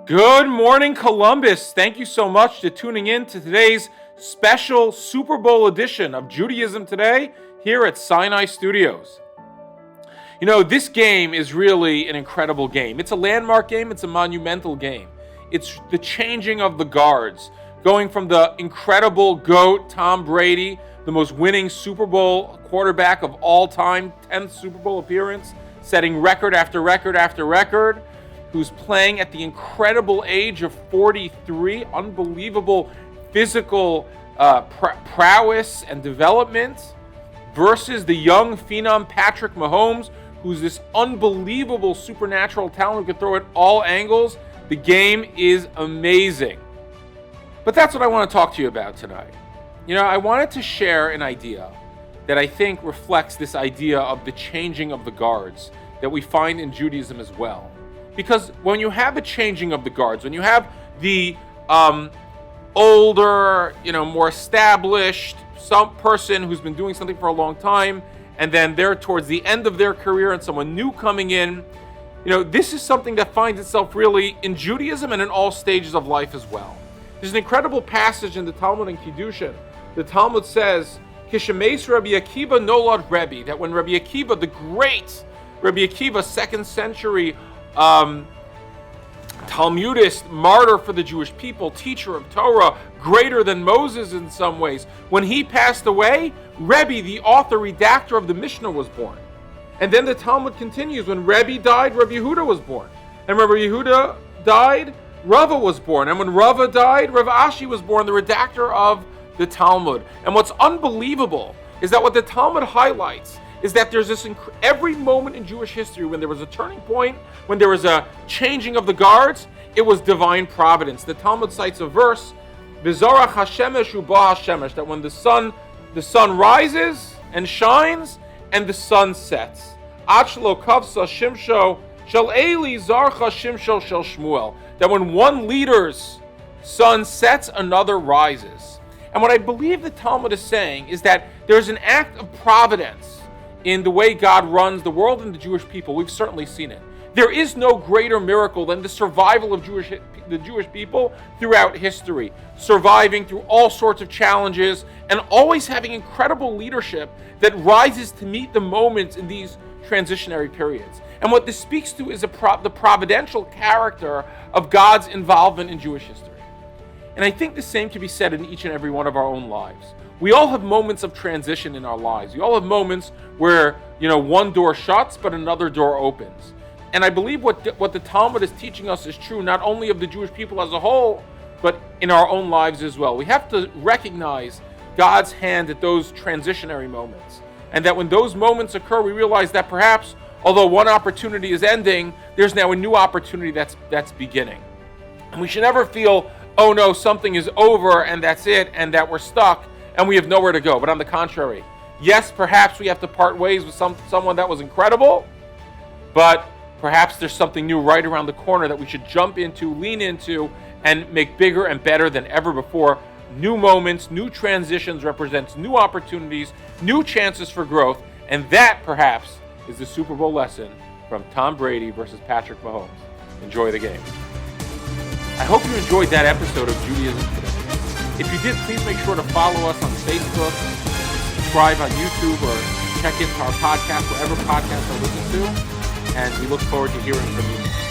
Good morning, Columbus. Thank you so much for tuning in to today's special Super Bowl edition of Judaism Today here at Sinai Studios. You know, this game is really an incredible game. It's a landmark game. It's a monumental game. It's the changing of the guards, going from the incredible GOAT, Tom Brady, the most winning Super Bowl quarterback of all time, 10th Super Bowl appearance, setting record after record after record, who's playing at the incredible age of 43, unbelievable physical prowess and development, versus the young phenom Patrick Mahomes, who's this unbelievable supernatural talent who can throw at all angles. The game is amazing. But that's what I want to talk to you about tonight. You know, I wanted to share an idea that I think reflects this idea of the changing of the guards that we find in Judaism as well. Because when you have a changing of the guards, when you have the older, more established, some person who's been doing something for a long time, and then they're towards the end of their career and someone new coming in, this is something that finds itself really in Judaism and in all stages of life as well. There's an incredible passage in the Talmud in Kiddushin. The Talmud says, Kishemeis Rabbi Akiva nolad Rebbe, that when Rabbi Akiva, the great Rabbi Akiva, 2nd century Talmudist, martyr for the Jewish people, teacher of Torah, greater than Moses in some ways. When he passed away, Rebbe, the author, redactor of the Mishnah, was born. And then the Talmud continues, when Rebbe died, Rabbi Yehuda was born. And when Rabbi Yehuda died, Rava was born. And when Rava died, Rav Ashi was born, the redactor of the Talmud. And what's unbelievable is that what the Talmud highlights is that there's this every moment in Jewish history when there was a turning point, when there was a changing of the guards, it was divine providence. The Talmud cites a verse, V'zorach hashemesh u'ba hashemesh, that when the sun rises and shines and the sun sets. Ach lo kavsa shimsho shel Eli zarcha shimsho shel Shmuel, that when one leader's sun sets, another rises. And what I believe the Talmud is saying is that there's an act of providence in the way God runs the world and the Jewish people. We've certainly seen it. There is no greater miracle than the survival of the Jewish people throughout history, surviving through all sorts of challenges and always having incredible leadership that rises to meet the moments in these transitionary periods. And what this speaks to is the providential character of God's involvement in Jewish history. And I think the same can be said in each and every one of our own lives. We all have moments of transition in our lives. We all have moments where, one door shuts, but another door opens. And I believe what the Talmud is teaching us is true, not only of the Jewish people as a whole, but in our own lives as well. We have to recognize God's hand at those transitionary moments. And that when those moments occur, we realize that perhaps, although one opportunity is ending, there's now a new opportunity that's beginning. And we should never feel, oh no, something is over and that's it, and that we're stuck and we have nowhere to go. But on the contrary, yes, perhaps we have to part ways with someone that was incredible, but perhaps there's something new right around the corner that we should jump into, lean into, and make bigger and better than ever before. New moments, new transitions represents new opportunities, new chances for growth, and that perhaps is the Super Bowl lesson from Tom Brady versus Patrick Mahomes. Enjoy the game. I hope you enjoyed that episode of Judaism Today. If you did, please make sure to follow us on Facebook, subscribe on YouTube, or check into our podcast wherever podcasts are listened to. And we look forward to hearing from you.